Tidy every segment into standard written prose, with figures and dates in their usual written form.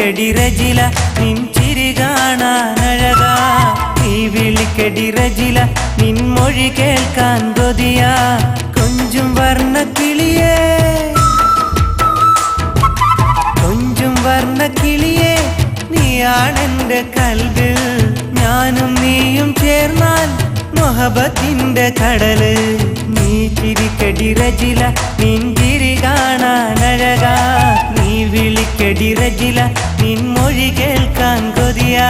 വിളിക്കടി റജില നിൻ ചിരി കാണാനഴകാ നീ വിളിക്കടി റജില നിൻ മൊഴി കേൾക്കാൻ കൊതിയാ കൊഞ്ചും വർണ്ണക്കിളിയേ കൊഞ്ചും വർണ്ണക്കിളിയേ നീയാണെന്റെ കൽബിൽ ഞാനും നീയും ചേർന്നാൽ മൊഹബത്തിന്റെ കടല് നീ ചിരിക്കടി റജില നിൻ ചിരി കാണാനഴകാ നീ വിളിക്കടി റജില നിൻ മൊഴി കേൾക്കാൻ കൊതിയാ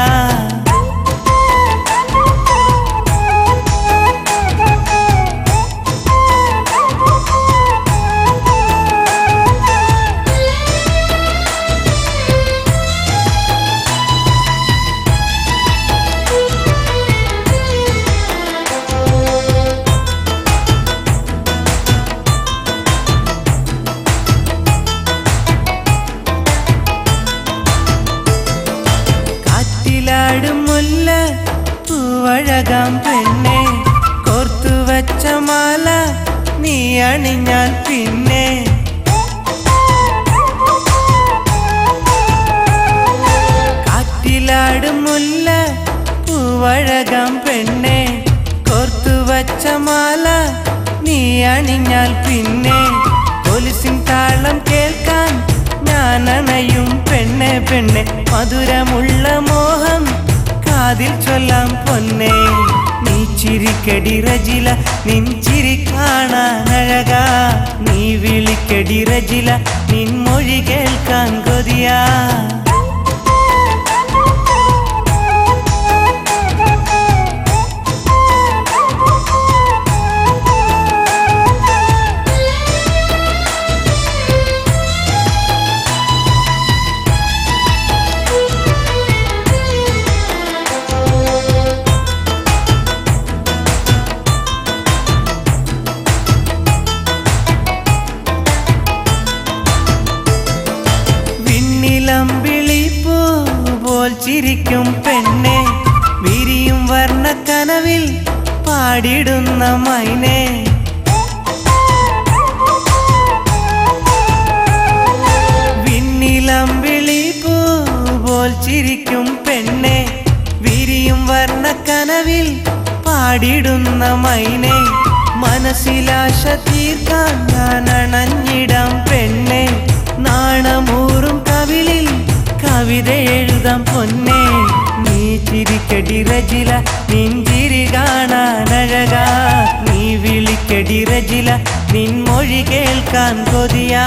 മുല്ല പൂവഴകാം പെണ്ണെ കോർത്തുവച്ച മാല നീ അണിഞ്ഞാൽ പിന്നെ കാറ്റിലാടും മുല്ല പൂവഴകാം പെണ്ണെ കോർത്തുവച്ച മാല നീ അണിഞ്ഞാൽ പിന്നെ പോലീസിൻ താളം കേൾക്കാൻ ഞാൻ അണയും പെണ്ണെ പെണ്ണെ മധുരമുള്ള മോഹം കാതിൽ ചൊല്ലാം പൊന്നെ നീ ചിരിക്കടി റജില നിൻ ചിരി കാണാനഴകാ നീ വിളിക്കടി റജില നിൻ മൊഴി കേൾക്കാൻ കൊതിയാ വിളിപ്പൂ പോൽ ചിരിക്കും പെണ്ണെ വിരിയും വർണ്ണക്കനവിൽ പാടിടുന്ന മൈനെ വിണ്ണിലം വിളിപ്പൂ പോൽ ചിരിക്കും പെണ്ണെ വിരിയും വർണ്ണക്കനവിൽ പാടിടുന്ന മൈനെ മനസ്സിലാശ തീർക്കാൻ ഞാൻ അണഞ്ഞിടാം പെണ്ണെ നാണമൂറും കവിളിൽ കവിത എഴുതാം പൊന്നെ നീ ചിരിക്കടി റജില നിൻ ചിരി കാണാനഴകാ നീ വിളിക്കടി റജില നിൻ മൊഴി കേൾക്കാൻ കൊതിയാ